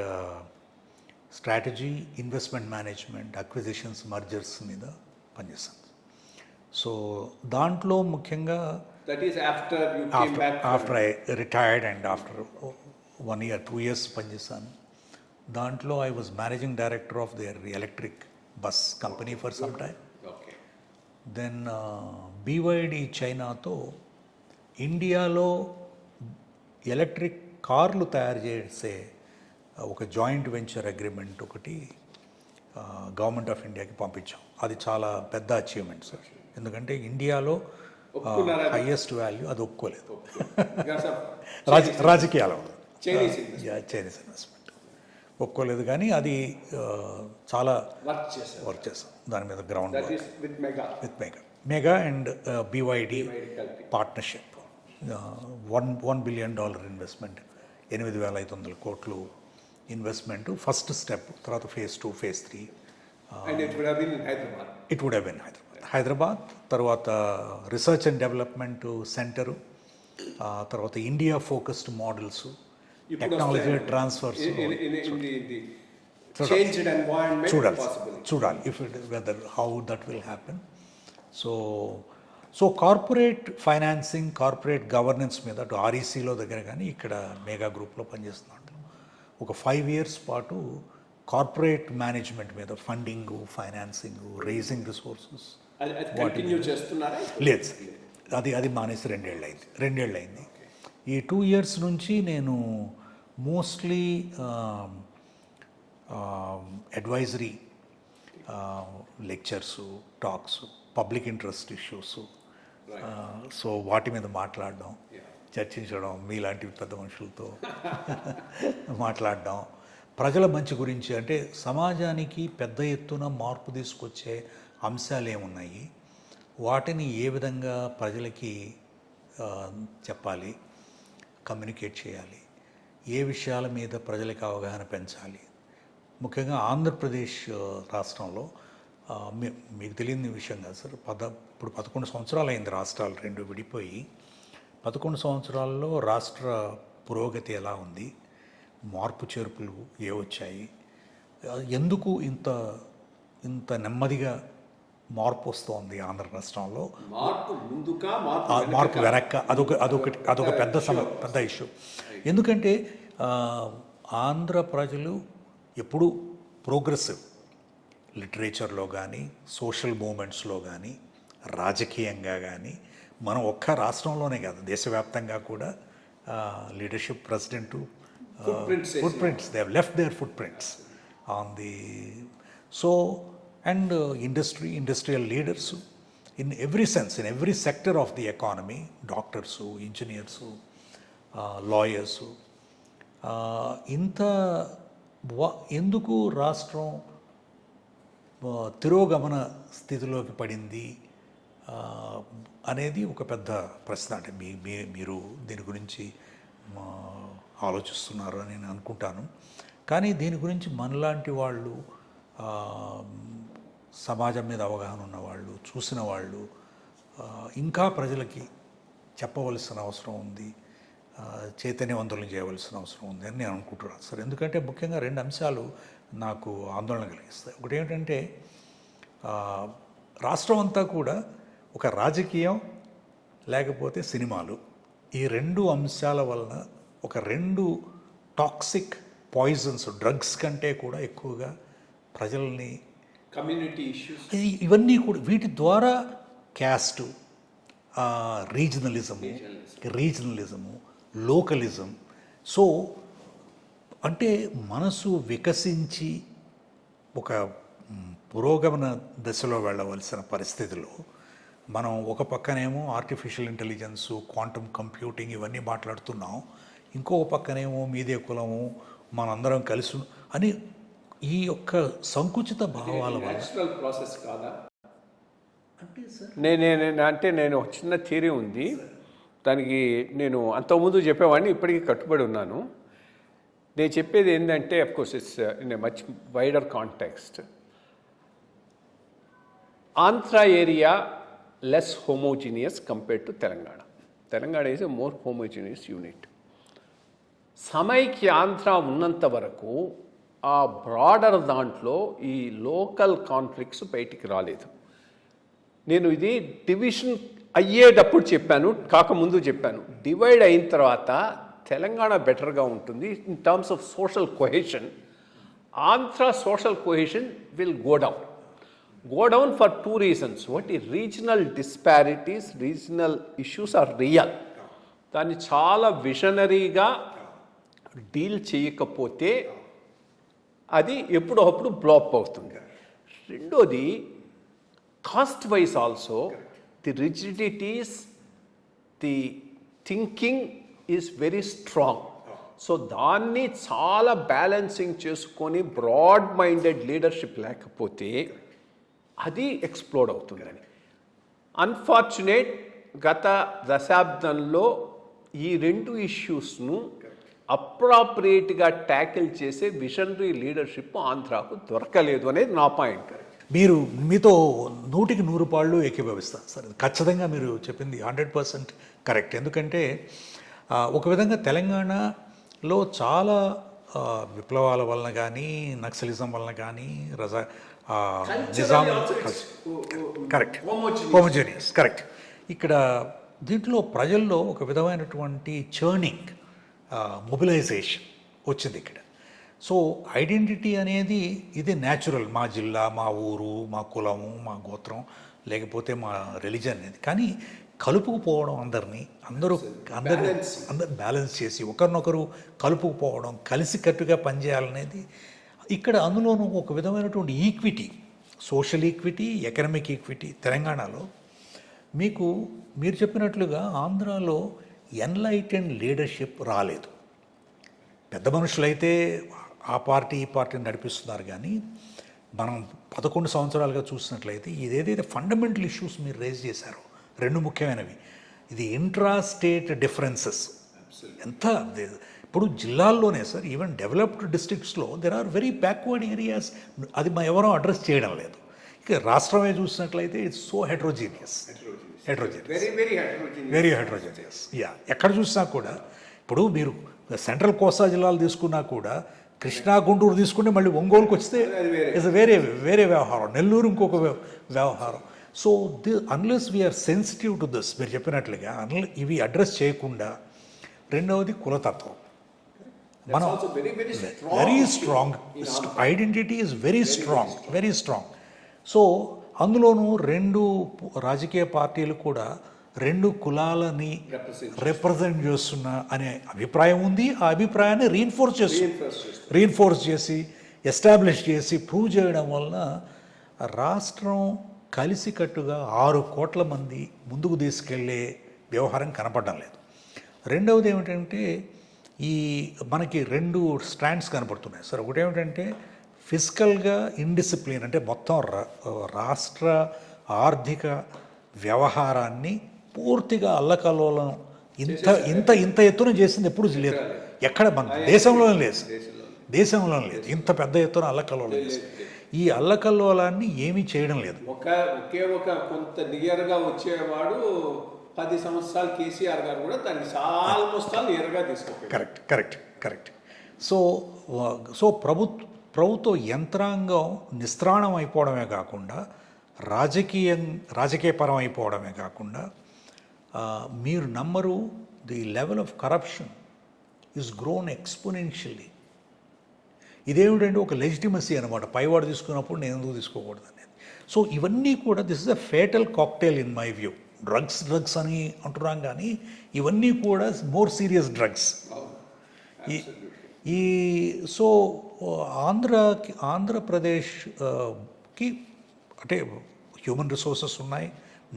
Speaker 2: investment management, acquisitions, mergers మీద పనిచేస్తాను. సో దాంట్లో ముఖ్యంగా after I retired and after 1 year 2 years పనిచేశాను. దాంట్లో I was managing director of their electric bus company for some time. Then BYD చైనాతో ఇండియాలో electric కార్లు తయారు చేసే ఒక జాయింట్ వెంచర్ అగ్రిమెంట్ ఒకటి గవర్నమెంట్ ఆఫ్ ఇండియాకి పంపించాం. అది చాలా పెద్ద అచీవ్మెంట్ సార్. ఎందుకంటే ఇండియాలో హైయెస్ట్ వాల్యూ అది ఒప్పుకోలేదు. రాజకీయాలు చైనీస్ ఇన్వెస్ట్మెంట్ ఒప్పుకోలేదు. కానీ అది చాలా వర్క్ చేస్తాం దాని మీద. Ground with Megha and BYD partnership, $1 billion investment 8,500 కోట్లు ఇన్వెస్ట్మెంట్ ఫస్ట్ స్టెప్. తర్వాత phase 2, phase 3.
Speaker 1: And it would have been in Hyderabad.
Speaker 2: It would have been Hyderabad. తర్వాత రీసెర్చ్ అండ్ డెవలప్మెంట్ సెంటరు, తర్వాత India focused models, technology transfers.
Speaker 1: The changed environment
Speaker 2: చూడాలి if it whether how that will happen. So corporate financing, corporate governance మీద అటు ఆర్ఈసీలో దగ్గర కానీ ఇక్కడ mega గ్రూప్లో పనిచేస్తున్నాడు. ఒక 5 years పాటు కార్పొరేట్ మేనేజ్మెంట్ మీద funding, financing, raising resources
Speaker 1: continue చేస్తున్నారా?
Speaker 2: లేదు సార్, అది మానేసి 2 ఏళ్ళు అయింది. ఈ 2 years నుంచి నేను mostly advisory lectures, talks, public interest issues, so వాటి మీద మాట్లాడడం, చర్చించడం, మీలాంటి పెద్ద మనుషులతో మాట్లాడడం, ప్రజల మంచి గురించి, అంటే సమాజానికి పెద్ద ఎత్తున మార్పు తీసుకొచ్చే అంశాలు ఏమున్నాయి, వాటిని ఏ విధంగా ప్రజలకి చెప్పాలి, కమ్యూనికేట్ చేయాలి, ఏ విషయాల మీద ప్రజలకు అవగాహన పెంచాలి. ముఖ్యంగా ఆంధ్రప్రదేశ్ రాష్ట్రంలో మీకు తెలియని విషయం కాదు సార్, ఇప్పుడు 11 సంవత్సరాలు అయింది రాష్ట్రాలు 2 విడిపోయి. 11 సంవత్సరాల్లో రాష్ట్ర పురోగతి ఎలా ఉంది, మార్పు చేర్పులు ఏ వచ్చాయి, ఎందుకు ఇంత నెమ్మదిగా మార్పు వస్తుంది ఆంధ్ర రాష్ట్రంలో, మార్పు వెనక్క, అదొక పెద్ద ఇష్యూ. ఎందుకంటే ఆంధ్ర ప్రజలు ఎప్పుడూ ప్రోగ్రెసివ్, లిటరేచర్లో కానీ, సోషల్ మూమెంట్స్లో కానీ, రాజకీయంగా కానీ, మనం ఒక్క రాష్ట్రంలోనే కాదు దేశవ్యాప్తంగా కూడా leadership, president footprints, they have left their footprints on the, so and industrial leaders in every sense, in every sector of the economy, doctors, engineers, lawyers, ఎందుకు రాష్ట్రం తిరోగమన స్థితిలోకి పడింది అనేది ఒక పెద్ద ప్రశ్న. అంటే మీరు దీని గురించి ఆలోచిస్తున్నారు అని నేను అనుకుంటాను. కానీ దీని గురించి మనలాంటి వాళ్ళు, సమాజం మీద అవగాహన ఉన్నవాళ్ళు, చూసిన వాళ్ళు ఇంకా ప్రజలకి చెప్పవలసిన అవసరం ఉంది, చైతన్యవంతులను చేయవలసిన అవసరం ఉంది అని నేను అనుకుంటున్నాను సార్. ఎందుకంటే ముఖ్యంగా 2 అంశాలు నాకు ఆందోళన కలిగిస్తాయి. ఒకటి ఏమిటంటే రాష్ట్రం అంతా కూడా ఒక రాజకీయం లేకపోతే సినిమాలు, ఈ 2 అంశాల వలన ఒక 2 టాక్సిక్ పాయిజన్స్, డ్రగ్స్ కంటే కూడా ఎక్కువగా ప్రజల్ని,
Speaker 1: కమ్యూనిటీ ఇష్యూస్,
Speaker 2: ఇవన్నీ కూడా వీటి ద్వారా క్యాస్టు, రీజనలిజము, లోకలిజం. సో అంటే మనసు వికసించి ఒక పురోగమన దశలో వెళ్ళవలసిన పరిస్థితిలో మనం ఒక పక్కనేమో ఆర్టిఫిషియల్ ఇంటెలిజెన్స్, క్వాంటమ్ కంప్యూటింగ్ ఇవన్నీ మాట్లాడుతున్నాం, ఇంకొక పక్కనేమో మీదే కులము, మనందరం కలిసి అని ఈ యొక్క సంకుచిత భావాల వల్ల
Speaker 1: ప్రాసెస్ కాదా
Speaker 2: అంటే సార్
Speaker 1: నేను ఒక చిన్న థియరీ ఉంది దానికి. నేను అంతకుముందు చెప్పేవాడిని, ఇప్పటికీ కట్టుబడి ఉన్నాను. నేను చెప్పేది ఏంటంటే, of course it's in a much wider context. Andhra area less homogeneous compared to Telangana. Telangana is a more homogeneous unit. Samaikyandhra ఉన్నంత వరకు ఆ బ్రాడర్ దాంట్లో ఈ లోకల్ కాన్ఫ్లిక్ట్స్ బయటికి రాలేదు. నేను ఇది డివిజన్ అయ్యేటప్పుడు చెప్పాను, కాకముందు చెప్పాను. డివైడ్ అయిన తర్వాత తెలంగాణ బెటర్గా ఉంటుంది in terms of social cohesion. Andhra social cohesion will go down for 2 reasons. ఒకటి, regional disparities, regional issues are real. దాన్ని చాలా విజనరీగా డీల్ చేయకపోతే అది ఎప్పుడప్పుడు బ్లాప్ అవుతుంది. రెండోది, caste wise also the rigidities, the thinking is very strong. So దాన్ని చాలా బ్యాలెన్సింగ్ చేసుకొని బ్రాడ్ మైండెడ్ లీడర్షిప్ లేకపోతే అది ఎక్స్ప్లోడ్ అవుతుందని. అన్ఫార్చునేట్ గత దశాబ్దంలో ఈ 2 ఇష్యూస్ను అప్రాప్రియేట్గా ట్యాకిల్ చేసే విజనరీ లీడర్షిప్ ఆంధ్రాకు దొరకలేదు అనేది నా పాయింట్.
Speaker 2: మీరు మీతో 100కి 100 ఏకీభవిస్తాను సార్. ఖచ్చితంగా మీరు చెప్పింది 100% కరెక్ట్. ఎందుకంటే ఒక విధంగా తెలంగాణలో చాలా విప్లవాల వలన కానీ, నక్సలిజం వలన కానీ, నిజాం కరెక్ట్, హోమోజీనియస్ కరెక్ట్. ఇక్కడ దీంట్లో ప్రజల్లో ఒక విధమైనటువంటి చర్నింగ్, మొబిలైజేషన్ వచ్చింది ఇక్కడ. సో ఐడెంటిటీ అనేది ఇది న్యాచురల్, మా జిల్లా, మా ఊరు, మా కులము, మా గోత్రం, లేకపోతే మా రిలీజన్ అనేది. కానీ కలుపుకుపోవడం అందరూ బ్యాలెన్స్ చేసి ఒకరినొకరు కలుపుకుపోవడం, కలిసికట్టుగా పనిచేయాలనేది ఇక్కడ. అందులోనూ ఒక విధమైనటువంటి equity, social equity, economic equity తెలంగాణలో మీరు చెప్పినట్లుగా ఆంధ్రాలో ఎన్లైటెండ్ లీడర్షిప్ రాలేదు. పెద్ద మనుషులైతే ఆ పార్టీ ఈ పార్టీని నడిపిస్తున్నారు. కానీ మనం 11 సంవత్సరాలుగా చూసినట్లయితే ఇదేదైతే ఫండమెంటల్ ఇష్యూస్ మీరు రేజ్ చేశారో 2 ముఖ్యమైనవి, ఇది ఇంట్రా స్టేట్ డిఫరెన్సెస్. ఎంత ఇప్పుడు జిల్లాల్లోనే సార్, ఈవెన్ డెవలప్డ్ డిస్ట్రిక్ట్స్లో there are very backward areas. అది ఎవరో అడ్రస్ చేయడం లేదు. ఇక రాష్ట్రమే చూసినట్లయితే it's so heterogeneous, very heterogeneous. ఎక్కడ చూసినా కూడా, ఇప్పుడు మీరు సెంట్రల్ కోస్తా జిల్లాలు తీసుకున్నా కూడా, కృష్ణా గుంటూరు తీసుకుంటే మళ్ళీ ఒంగోలుకి వస్తే ఇట్స్ వేరే వ్యవహారం, నెల్లూరు ఇంకొక వ్యవహారం. So unless we are sensitive to this, మీరు చెప్పినట్లుగా ఇవి అడ్రస్ చేయకుండా, రెండవది కులతత్వం. మనం very strong identity is very strong. So అందులోనూ 2 రాజకీయ పార్టీలు కూడా 2 కులాలని రిప్రజెంట్ చేస్తున్న అనే అభిప్రాయం ఉంది. ఆ అభిప్రాయాన్ని రీన్ఫోర్స్ చేసి ఎస్టాబ్లిష్ చేసి ప్రూవ్ చేయడం వలన రాష్ట్రం కలిసికట్టుగా 6 కోట్ల మంది ముందుకు తీసుకెళ్లే వ్యవహారం కనపడడం లేదు. రెండవది ఏమిటంటే, మనకి 2 స్టాండ్స్ కనపడుతున్నాయి సార్. ఒకటి ఏమిటంటే ఫిజికల్గా ఇండిసిప్లిన్, అంటే మొత్తం రాష్ట్ర ఆర్థిక వ్యవహారాన్ని పూర్తిగా అల్లకల్లోలం ఇంత ఎత్తున చేసింది ఎప్పుడు లేదు. ఎక్కడ మన దేశంలోనే లేదు ఇంత పెద్ద ఎత్తున అల్లకల్లోలం చేసింది. ఈ అల్లకల్లోలాన్ని ఏమీ చేయడం లేదు.
Speaker 1: కొంత నియర్గా వచ్చేవాడు 10 సంవత్సరాలు కేసీఆర్ గారు కూడా దాన్ని ఆల్మోస్ట్ నియర్గా తీసుకోవాలి.
Speaker 2: కరెక్ట్. సో ప్రభుత్వ యంత్రాంగం నిస్త్రాణం అయిపోవడమే కాకుండా, రాజకీయపరం అయిపోవడమే కాకుండా, మీరు నమ్మరు, the level of corruption is grown exponentially. ఇదేమిటంటే ఒక లెజిటిమసీ అనమాట, పైవాడు తీసుకున్నప్పుడు నేను ఎందుకు తీసుకోకూడదు అనేది. సో ఇవన్నీ కూడా this is a fatal cocktail in my view. Drugs అని అంటున్నాం, కానీ ఇవన్నీ కూడా మోర్ సీరియస్ డ్రగ్స్. సో ఆంధ్రప్రదేశ్కి అంటే హ్యూమన్ రిసోర్సెస్ ఉన్నాయి,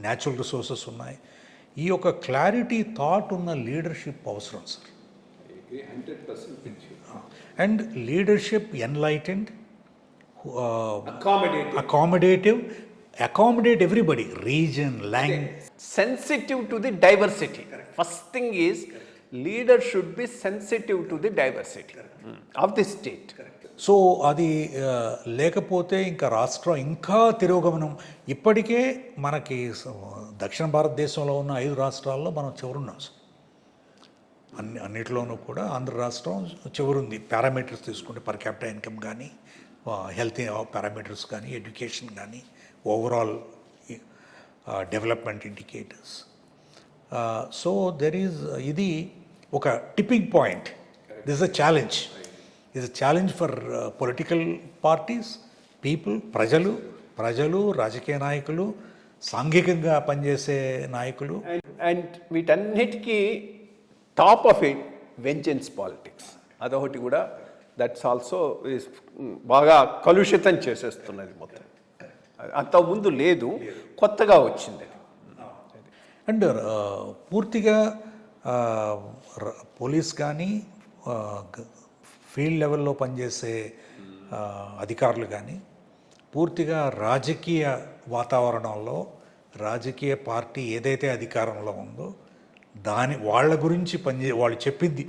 Speaker 2: న్యాచురల్ రిసోర్సెస్ ఉన్నాయి. ఈ యొక్క క్లారిటీ థాట్ ఉన్న లీడర్షిప్ అవసరం sir.
Speaker 1: 100%
Speaker 2: and leadership enlightened, accommodate everybody, region, language.
Speaker 1: Sensitive to the diversity. First thing is, leader should be sensitive to the diversity of the state.
Speaker 2: So అది లేకపోతే ఇంకా రాష్ట్రం ఇంకా తిరోగమనం. ఇప్పటికే మనకి దక్షిణ భారతదేశంలో ఉన్న 5 రాష్ట్రాల్లో మనం చివరున్నాం సార్. అన్నిటిలోనూ కూడా ఆంధ్ర రాష్ట్రం చివరుంది. పారామీటర్స్ తీసుకుంటే పర్ క్యాపిటల్ ఇన్కమ్ కానీ, హెల్త్ పారామీటర్స్ కానీ, ఎడ్యుకేషన్ కానీ, ఓవరాల్ డెవలప్మెంట్ ఇండికేటర్స్. సో ఇది ఒక tipping point. This is a challenge for political parties, people, ప్రజలు, రాజకీయ నాయకులు, సాంఘికంగా పనిచేసే నాయకులు.
Speaker 1: అండ్ వీటన్నిటికీ top of it vengeance politics అదొకటి కూడా, దట్స్ ఆల్సో బాగా కలుషితం చేసేస్తున్నది మొత్తం. అంతకుముందు లేదు, కొత్తగా వచ్చింది.
Speaker 2: అండ్ పూర్తిగా పోలీస్ కానీ, ఫీల్డ్ లెవెల్లో పనిచేసే అధికారులు కానీ పూర్తిగా రాజకీయ వాతావరణంలో, రాజకీయ పార్టీ ఏదైతే అధికారంలో ఉందో వాళ్ళ గురించి వాళ్ళు చెప్పింది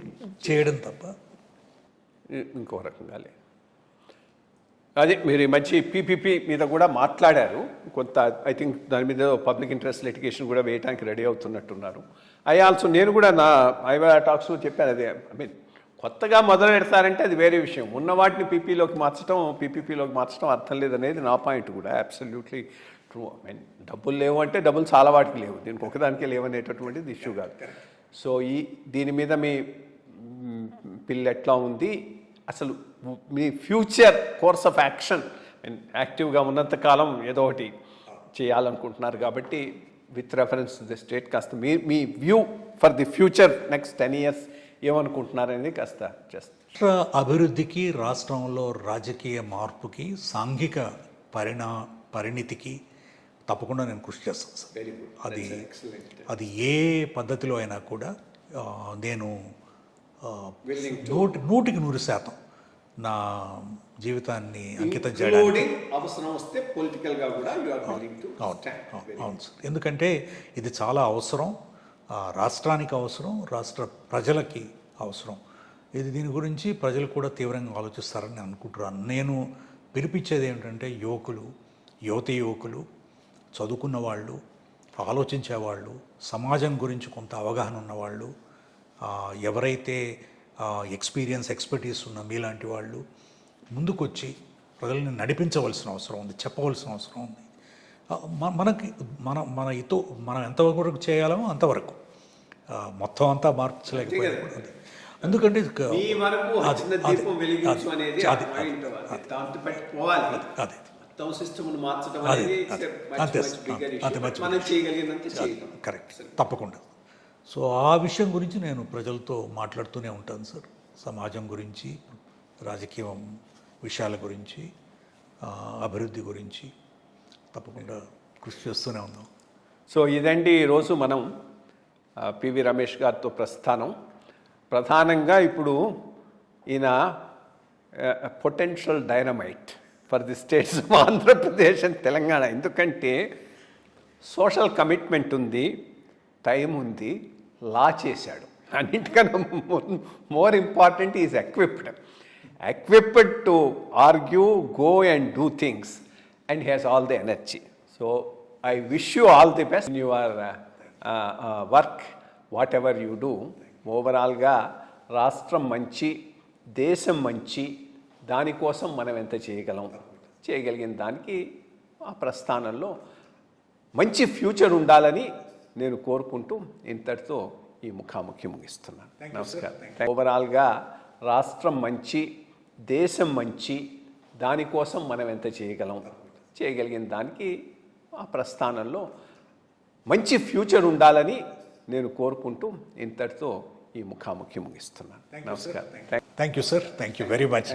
Speaker 2: చేయడం తప్ప
Speaker 1: ఇంకో రకంగా లేదు. అదే మీరు ఈ మధ్య పీపీపీ మీద కూడా మాట్లాడారు కొంత. ఐ థింక్ దాని మీద పబ్లిక్ ఇంట్రెస్ట్ లిటిగేషన్ కూడా వేయడానికి రెడీ అవుతున్నట్టున్నారు. నేను కూడా నా ఐవా టాక్స్లో చెప్పాను. అదే ఐ మీన్ కొత్తగా మొదలు పెడతారంటే అది వేరే విషయం. ఉన్న వాటిని పీపీపీలోకి మార్చడం అర్థం లేదనేది నా పాయింట్ కూడా. Absolutely true. ఐ మీన్ డబ్బులు లేవు అంటే డబ్బులు చాలా వాటికి లేవు, దీనికి ఒకదానికే లేవనేటటువంటిది ఇష్యూ కాదు. సో దీని మీద మీ పిల్ల ఎట్లా ఉంది, అసలు మీ ఫ్యూచర్ కోర్స్ ఆఫ్ యాక్షన్, యాక్టివ్గా ఉన్నంతకాలం ఏదో ఒకటి చేయాలనుకుంటున్నారు కాబట్టి with reference to the state కాస్త మీ view for the future next 10 years ఏమనుకుంటున్నారనేది కాస్త చేస్తారు.
Speaker 2: రాష్ట్ర అభివృద్ధికి, రాష్ట్రంలో రాజకీయ మార్పుకి, సాంఘిక పరిణితికి తప్పకుండా నేను కృషి చేస్తాను సార్. అది ఏ పద్ధతిలో అయినా కూడా నేను 100% నా జీవితాన్ని అంకితం చేయడానికి
Speaker 1: అవసరం వస్తే పొలిటికల్గా కూడా
Speaker 2: అవును సార్. ఎందుకంటే ఇది చాలా అవసరం, రాష్ట్రానికి అవసరం, రాష్ట్ర ప్రజలకి అవసరం. దీని గురించి ప్రజలు కూడా తీవ్రంగా ఆలోచిస్తారని నేను అనుకుంటున్నాను. నేను పిలిపించేది ఏంటంటే యువకులు, చదువుకున్న వాళ్ళు, ఆలోచించేవాళ్ళు, సమాజం గురించి కొంత అవగాహన ఉన్నవాళ్ళు, ఎవరైతే ఎక్స్పీరియన్స్ ఎక్స్పర్టీస్ ఉన్న మీలాంటి వాళ్ళు ముందుకొచ్చి ప్రజల్ని నడిపించవలసిన అవసరం ఉంది, చెప్పవలసిన అవసరం ఉంది. మనం ఎంతవరకు చేయాలో అంతవరకు, మొత్తం అంతా మార్చలేకపోయింది. ఎందుకంటే కరెక్ట్, తప్పకుండా. సో ఆ విషయం గురించి నేను ప్రజలతో మాట్లాడుతూనే ఉంటాను సార్. సమాజం గురించి, రాజకీయం విషయాల గురించి, అభివృద్ధి గురించి తప్పకుండా కృషి చేస్తూనే ఉన్నాం.
Speaker 1: సో ఇదండి ఈరోజు మనం పివి రమేష్ గారితో ప్రస్థానం. ప్రధానంగా ఇప్పుడు ఈయన potential dynamite for the states of Andhra Pradesh and Telangana. ఎందుకంటే సోషల్ కమిట్మెంట్ ఉంది, టైం ఉంది, లా చేశాడు. అన్నింటికన్నా more important is equipped to argue, go and do things, and he has all the energy. So I wish you all the best in your work, whatever you do. ఓవరాల్గా రాష్ట్రం మంచి, దేశం మంచి, దానికోసం మనం ఎంత చేయగలిగిన దానికి ఆ ప్రస్థానంలో మంచి ఫ్యూచర్ ఉండాలని నేను కోరుకుంటూ ఇంతటితో ఈ ముఖాముఖి ముగిస్తున్నాను. నమస్కారం. ఓవరాల్గా రాష్ట్రం మంచి, దేశం మంచి, దానికోసం మనం ఎంత చేయగలిగిన దానికి ఆ ప్రస్థానంలో మంచి ఫ్యూచర్ ఉండాలని నేను కోరుకుంటూ ఇంతటితో ఈ ముఖాముఖి ముగిస్తున్నాను. నమస్కారం.
Speaker 2: Thank you sir. Thank you very much.